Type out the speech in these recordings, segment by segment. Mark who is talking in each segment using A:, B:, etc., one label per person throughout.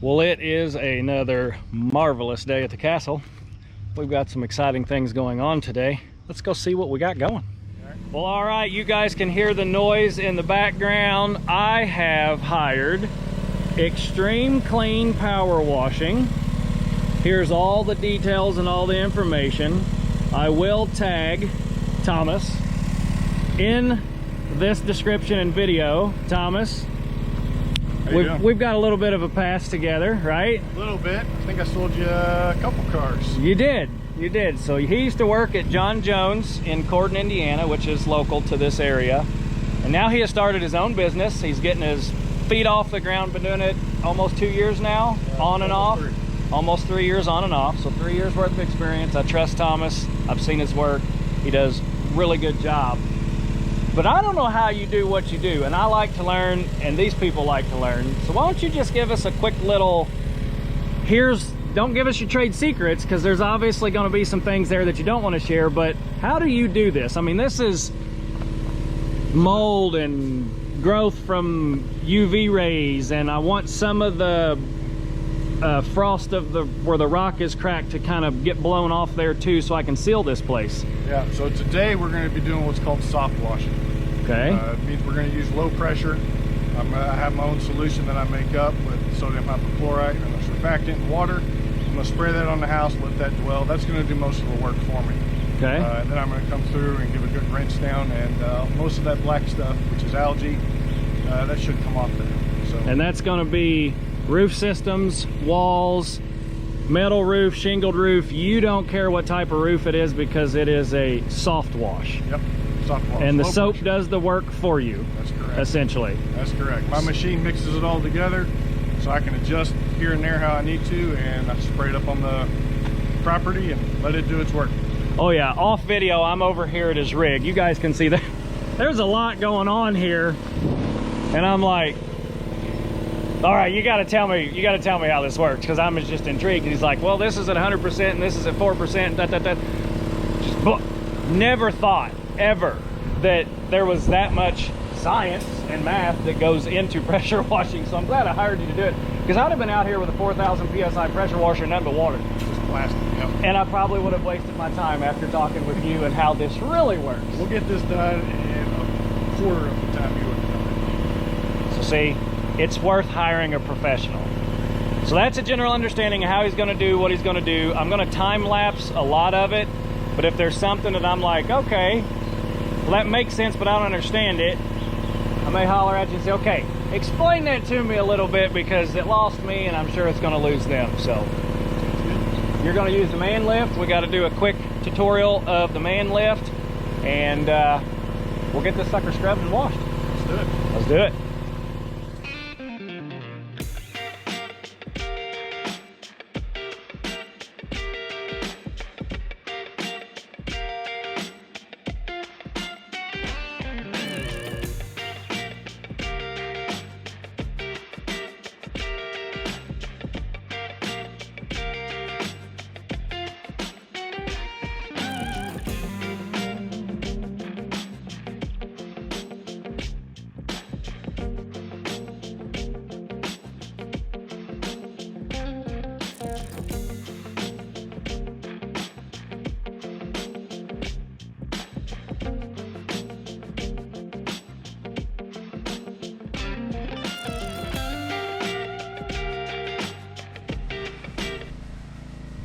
A: Well, it is another marvelous day at the castle. We've got some exciting things going on today. Let's go see what we got going. Well, all right, you guys can hear the noise in the background. I have hired Extreme Clean Power Washing. Here's all the details and all the information. I will tag Thomas in this description and video. Thomas, we've got a little bit of a pass together, right?
B: A little bit. I think I sold you a couple cars.
A: You did. So he used to work at John Jones in Corden, Indiana, which is local to this area. And now he has started his own business. He's getting his feet off the ground. Been doing it almost 2 years now, on and off. Almost 3 years on and off. So 3 years worth of experience. I trust Thomas. I've seen his work. He does a really good job. But I don't know how you do what you do, and I like to learn, and these people like to learn. So why don't you just give us a quick little, don't give us your trade secrets, because there's obviously going to be some things there that you don't want to share, but how do you do this? I mean, this is mold and growth from UV rays, and I want some of the frost of where the rock is cracked to kind of get blown off there too, so I can seal this place. Yeah,
B: so today we're going to be doing what's called soft washing.
A: Okay.
B: It means we're going to use low pressure. I have my own solution that I make up with sodium hypochlorite and a surfactant and water. I'm going to spray that on the house, let that dwell. That's going to do most of the work for me.
A: Okay.
B: And then I'm going to come through and give a good rinse down, and most of that black stuff, which is algae, that should come off there. So.
A: And that's going to be roof systems, walls, metal roof, shingled roof. You don't care what type of roof it is, because it is a soft wash.
B: Yep, soft wash.
A: And the soap
B: pressure
A: does the work for you.
B: That's correct.
A: Essentially.
B: That's correct. My machine mixes it all together, so I can adjust here and there how I need to, and I spray it up on the property and let it do its work.
A: Oh yeah, off video, I'm over here at his rig. You guys can see that there's a lot going on here, and I'm like, all right, you gotta tell me how this works, because I'm just intrigued. And he's like, well, this is at 100% and this is at 4%. Never thought ever that there was that much science and math that goes into pressure washing. So I'm glad I hired you to do it, because I'd have been out here with a 4,000 psi pressure washer and nothing but water.
B: Just plastic. Yep.
A: And I probably would have wasted my time after talking with you and how this really works.
B: We'll get this done in a quarter of the time you would have done it.
A: So see, it's worth hiring a professional. So that's a general understanding of how he's going to do what he's going to do. I'm going to time lapse a lot of it, but if there's something that I'm like, okay, well, that makes sense, but I don't understand it, I may holler at you and say, okay, explain that to me a little bit, because it lost me and I'm sure it's going to lose them. So you're going to use the man lift. We got to do a quick tutorial of the man lift, and we'll get this sucker scrubbed and washed.
B: Let's do it.
A: Let's do it.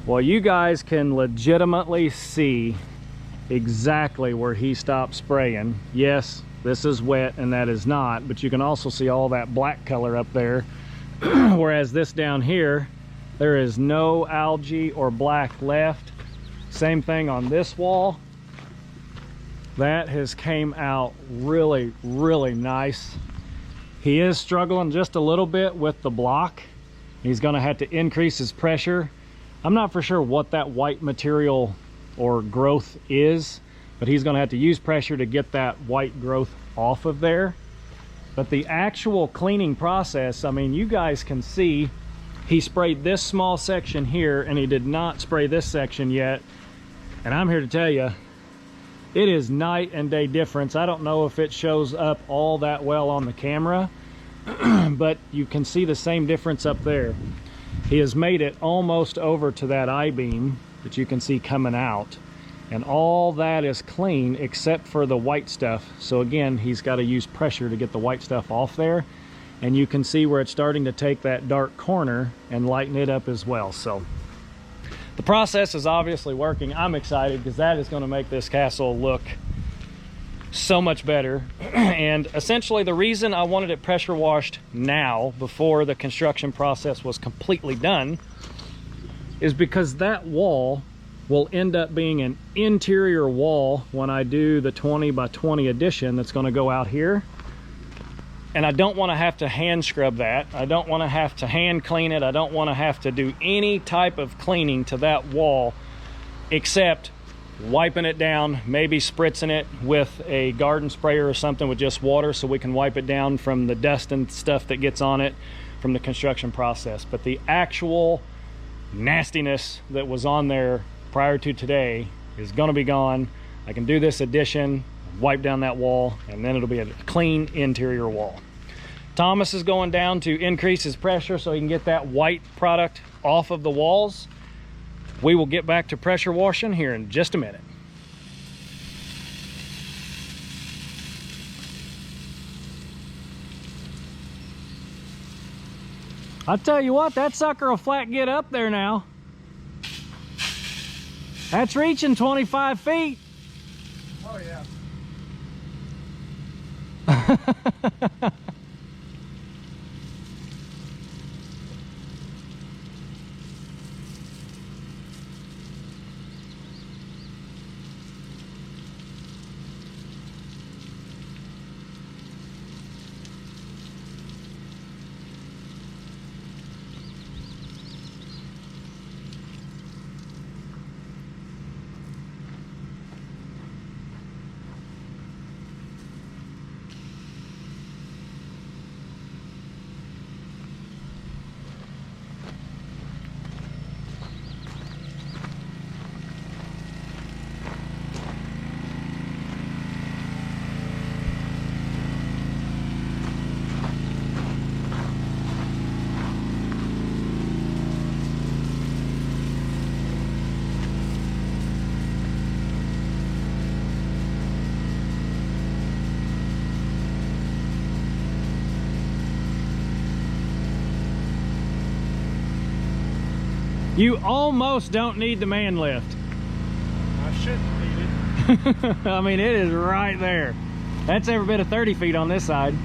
A: Well, you guys can legitimately see exactly where he stopped spraying. Yes, this is wet and that is not, but you can also see all that black color up there. Whereas this down here, there is no algae or black left. Same thing on this wall. That has came out really, really nice. He is struggling just a little bit with the block. He's gonna have to increase his pressure. I'm not for sure what that white material or growth is, but he's going to have to use pressure to get that white growth off of there. But the actual cleaning process, I mean, you guys can see he sprayed this small section here and he did not spray this section yet. And I'm here to tell you, it is night and day difference. I don't know if it shows up all that well on the camera, but you can see the same difference up there. He has made it almost over to that I-beam that you can see coming out, and all that is clean except for the white stuff. So again, he's got to use pressure to get the white stuff off there, and you can see where it's starting to take that dark corner and lighten it up as well. So the process is obviously working. I'm excited because that is going to make this castle look so much better. And essentially the reason I wanted it pressure washed now, before the construction process was completely done, is because that wall will end up being an interior wall when I do the 20 by 20 addition that's going to go out here. And I don't want to have to hand scrub that. I don't want to have to hand clean it. I don't want to have to do any type of cleaning to that wall except wiping it down, maybe spritzing it with a garden sprayer or something with just water so we can wipe it down from the dust and stuff that gets on it from the construction process. But the actual nastiness that was on there prior to today is going to be gone. I can do this addition, wipe down that wall, and then it'll be a clean interior wall. Thomas is going down to increase his pressure so he can get that white product off of the walls. We will get back to pressure washing here in just a minute. I'll tell you what, that sucker will flat get up there now. That's reaching 25 feet.
B: Oh yeah.
A: You almost don't need the man lift.
B: I shouldn't need it.
A: I mean, it is right there. That's every bit of 30 feet on this side.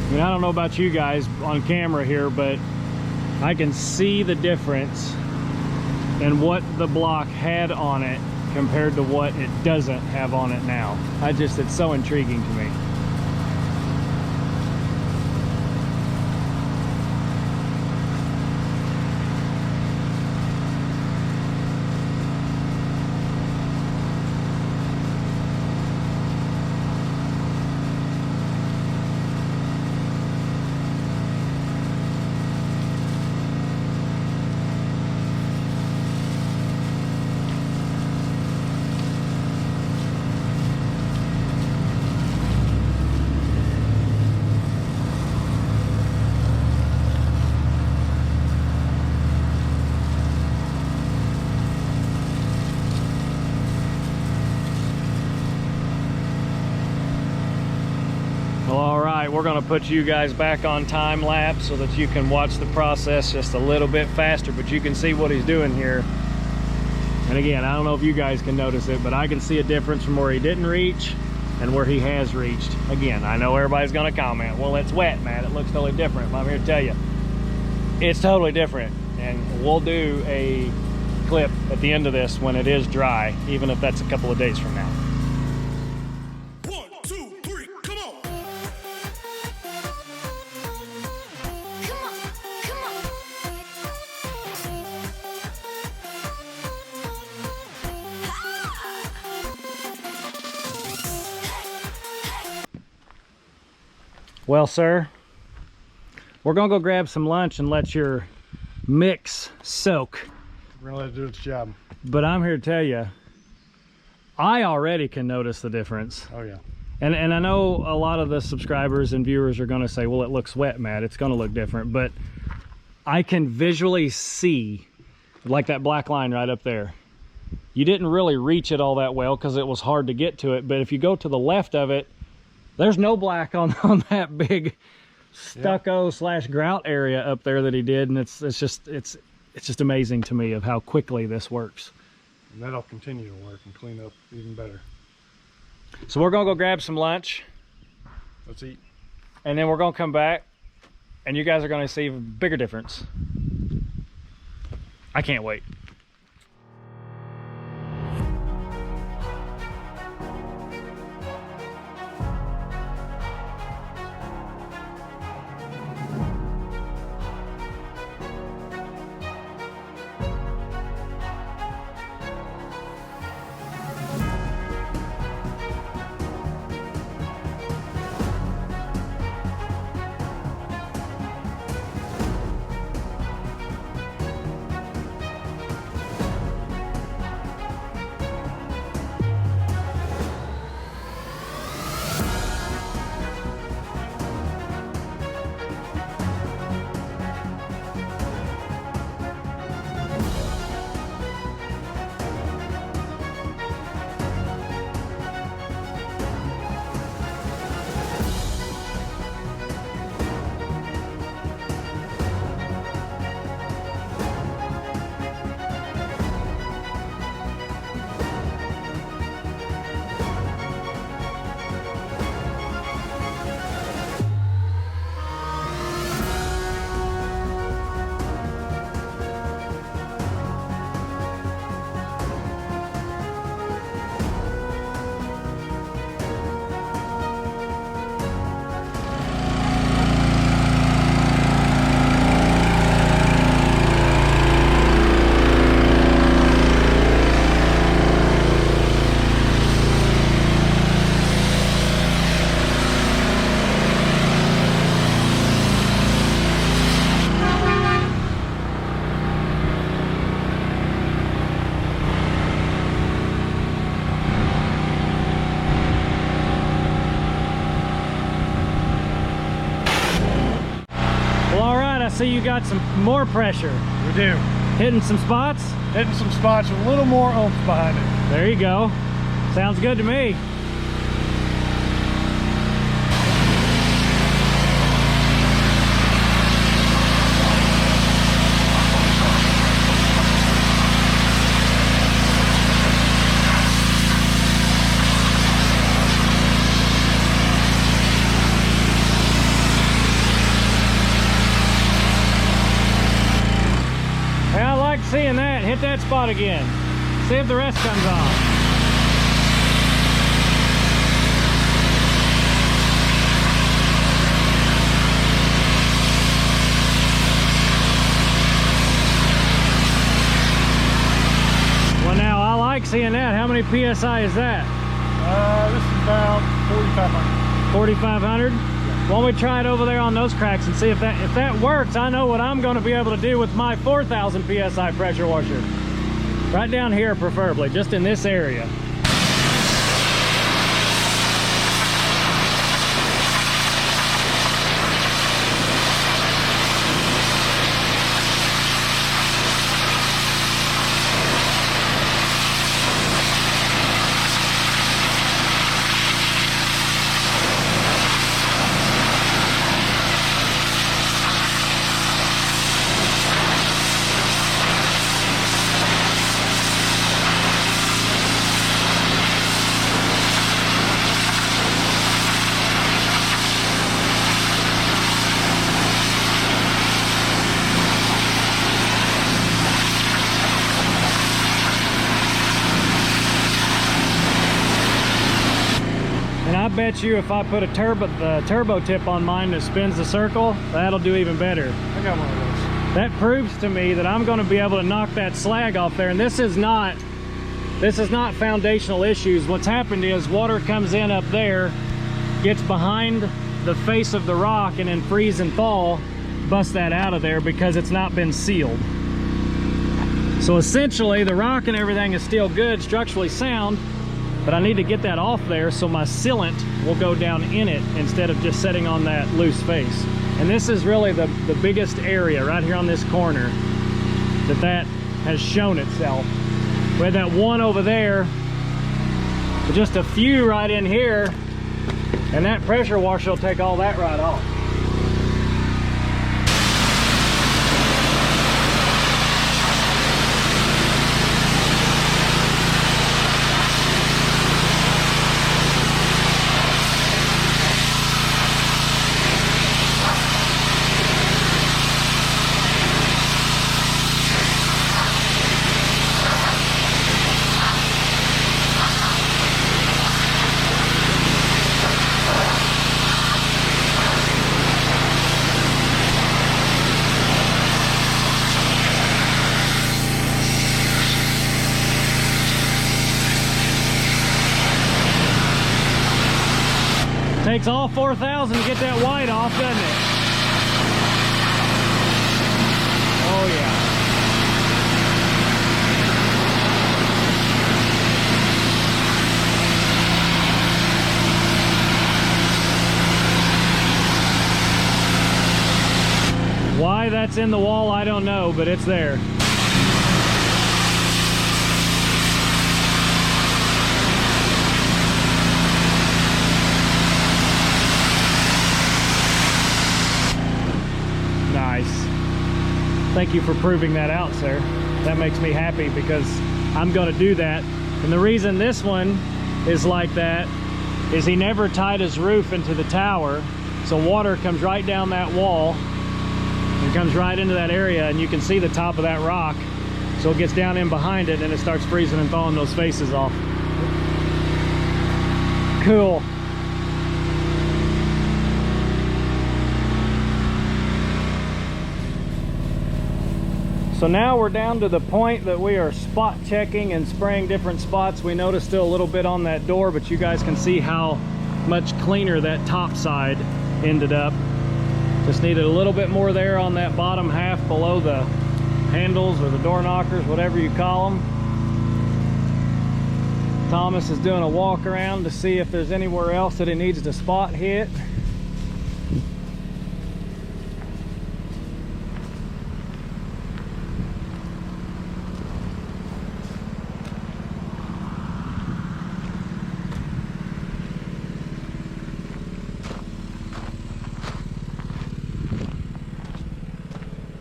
A: I mean, I don't know about you guys on camera here, but I can see the difference in what the block had on it compared to what it doesn't have on it now. It's so intriguing to me. We're going to put you guys back on time lapse so that you can watch the process just a little bit faster, but you can see what he's doing here. And again, I don't know if you guys can notice it, but I can see a difference from where he didn't reach and where he has reached. Again, I know everybody's going to comment, well, it's wet, man, it looks totally different. But I'm here to tell you, it's totally different. And we'll do a clip at the end of this when it is dry, even if that's a couple of days from now.
C: 1, 2
A: Well, sir, we're gonna go grab some lunch and let your mix soak.
B: We're gonna let it do its job.
A: But I'm here to tell you, I already can notice the difference.
B: Oh yeah.
A: And I know a lot of the subscribers and viewers are gonna say, well, it looks wet, Matt, it's gonna look different, but I can visually see, like that black line right up there. You didn't really reach it all that well because it was hard to get to it, but if you go to the left of it, there's no black on that big stucco slash grout area up there that he did, and it's just amazing to me of how quickly this works.
B: And that'll continue to work and clean up even better.
A: So we're gonna go grab some lunch.
B: Let's eat.
A: And then we're gonna come back and you guys are gonna see a bigger difference. I can't wait. See, you got some more pressure.
B: We do.
A: Hitting some spots?
B: Hitting some spots with a little more oomph behind it.
A: There you go. Sounds good to me. Seeing that, hit that spot again. See if the rest comes off. Well, now I like seeing that. How many PSI is that?
B: This is about 4,500.
A: 4,500? Why don't we try it over there on those cracks and see if that works. I know what I'm going to be able to do with my 4,000 PSI pressure washer. Right down here preferably, just in this area. I bet you if I put the turbo tip on mine that spins the circle, that'll do even better.
B: I got one of those.
A: That proves to me that I'm going to be able to knock that slag off there. And this is not foundational issues. What's happened is water comes in up there, gets behind the face of the rock and in freeze and thaw, bust that out of there because it's not been sealed. So essentially the rock and everything is still good, structurally sound, but I need to get that off there so my sealant will go down in it instead of just sitting on that loose face. And this is really the biggest area right here on this corner that has shown itself. We had that one over there, but just a few right in here, and that pressure washer will take all that right off. Takes all 4,000 to get that white off, doesn't it? Oh yeah. Why that's in the wall, I don't know, but it's there. Thank you for proving that out, sir. That makes me happy because I'm going to do that. And the reason this one is like that is he never tied his roof into the tower. So water comes right down that wall and comes right into that area, and you can see the top of that rock. So it gets down in behind it and it starts freezing and thawing those faces off. Cool. So now we're down to the point that we are spot checking and spraying different spots. We noticed still a little bit on that door, but you guys can see how much cleaner that top side ended up. Just needed a little bit more there on that bottom half below the handles or the door knockers, whatever you call them. Thomas is doing a walk around to see if there's anywhere else that it needs to spot hit.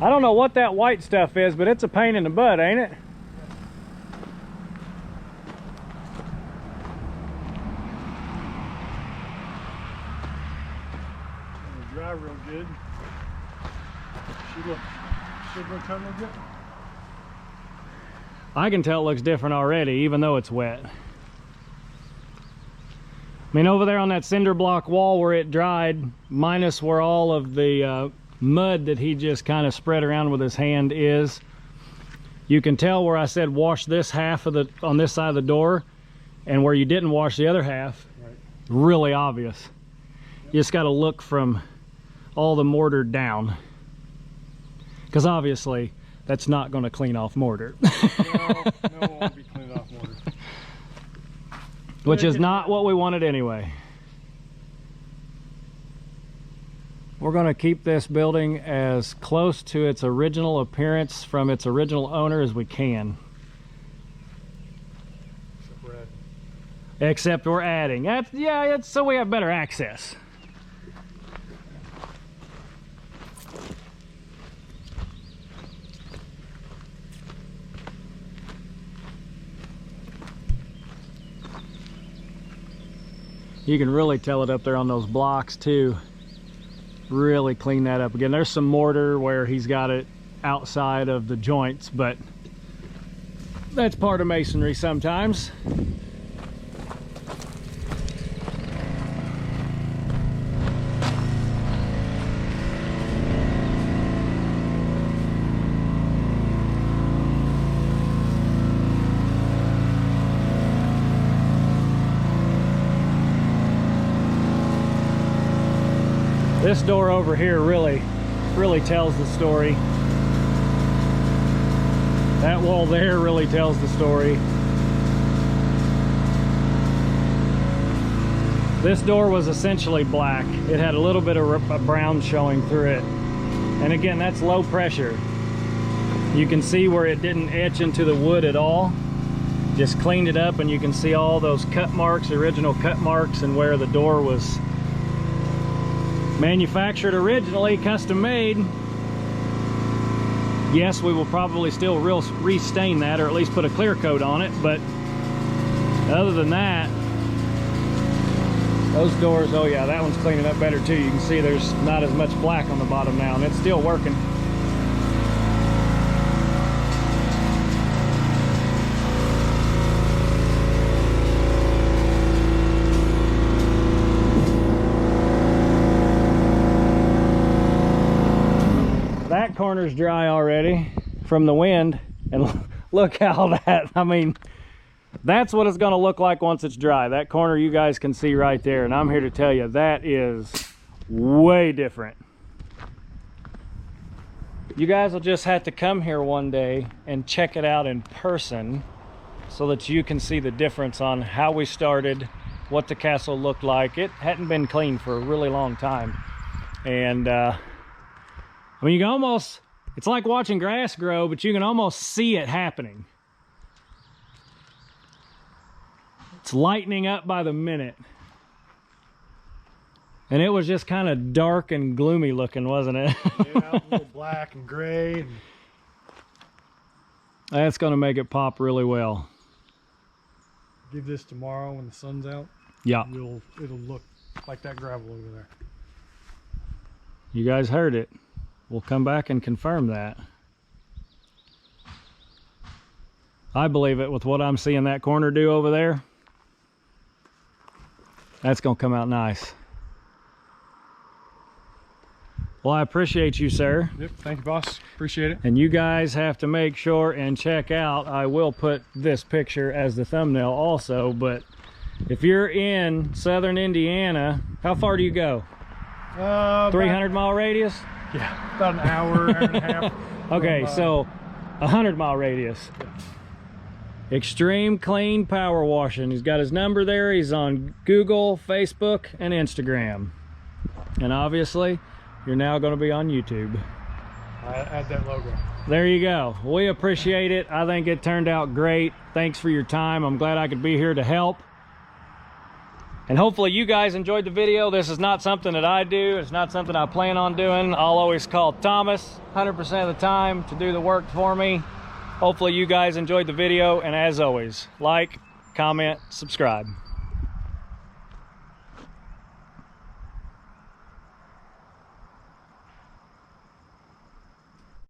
A: I don't know what that white stuff is, but it's a pain in the butt, ain't it?
B: It'll dry real good. Should look kind of good.
A: I can tell it looks different already, even though it's wet. I mean, over there on that cinder block wall where it dried, minus where all of the mud that he just kind of spread around with his hand is, you can tell where I said wash this half of the on this side of the door and where you didn't wash the other half. Right. Really obvious. Yep. You just got to look from all the mortar down, because obviously that's not going to clean off mortar.
B: No, it won't be cleaned off mortar.
A: Which is not what we wanted anyway. We're going to keep this building as close to its original appearance from its original owner as we can. Except we're adding. It's so we have better access. You can really tell it up there on those blocks too. Really clean that up again. There's some mortar where he's got it outside of the joints, but that's part of masonry sometimes. This door over here really tells the story. That wall there really tells the story. This door was essentially black. It had a little bit of brown showing through it. And again, that's low pressure. You can see where it didn't etch into the wood at all. Just cleaned it up, and you can see all those cut marks, original cut marks, and where the door was manufactured originally, custom made. Yes, we will probably still restain that, or at least put a clear coat on it, but other than that, those doors, oh yeah, that one's cleaning up better too. You can see there's not as much black on the bottom now, and it's still working. That corner's dry already from the wind, and look how that, I mean, that's what it's going to look like once it's dry. That corner you guys can see right there, and I'm here to tell you that is way different. You guys will just have to come here one day and check it out in person so that you can see the difference on how we started, what the castle looked like. It hadn't been cleaned for a really long time, and I mean, you can almost, it's like watching grass grow, but you can almost see it happening. It's lightening up by the minute. And it was just kind of dark and gloomy looking, wasn't it?
B: Yeah, a little black and gray. And...
A: That's going to make it pop really well.
B: Give this tomorrow when the sun's out.
A: Yeah.
B: It'll look like that gravel over there.
A: You guys heard it. We'll come back and confirm that. I believe it with what I'm seeing that corner do over there. That's going to come out nice. Well, I appreciate you, sir.
B: Yep, thank you, boss. Appreciate it.
A: And you guys have to make sure and check out, I will put this picture as the thumbnail also, but if you're in southern Indiana, how far do you go? 300-mile radius?
B: Yeah, about an hour and a half.
A: Okay, so 100-mile radius. Yeah. Extreme Clean Power Washing. He's got his number there. He's on Google, Facebook, and Instagram. And obviously, you're now going to be on YouTube.
B: I add that logo.
A: There you go. We appreciate it. I think it turned out great. Thanks for your time. I'm glad I could be here to help. And hopefully you guys enjoyed the video. This is not something that I do. It's not something I plan on doing. I'll always call Thomas 100% of the time to do the work for me. Hopefully you guys enjoyed the video. And as always, like, comment, subscribe.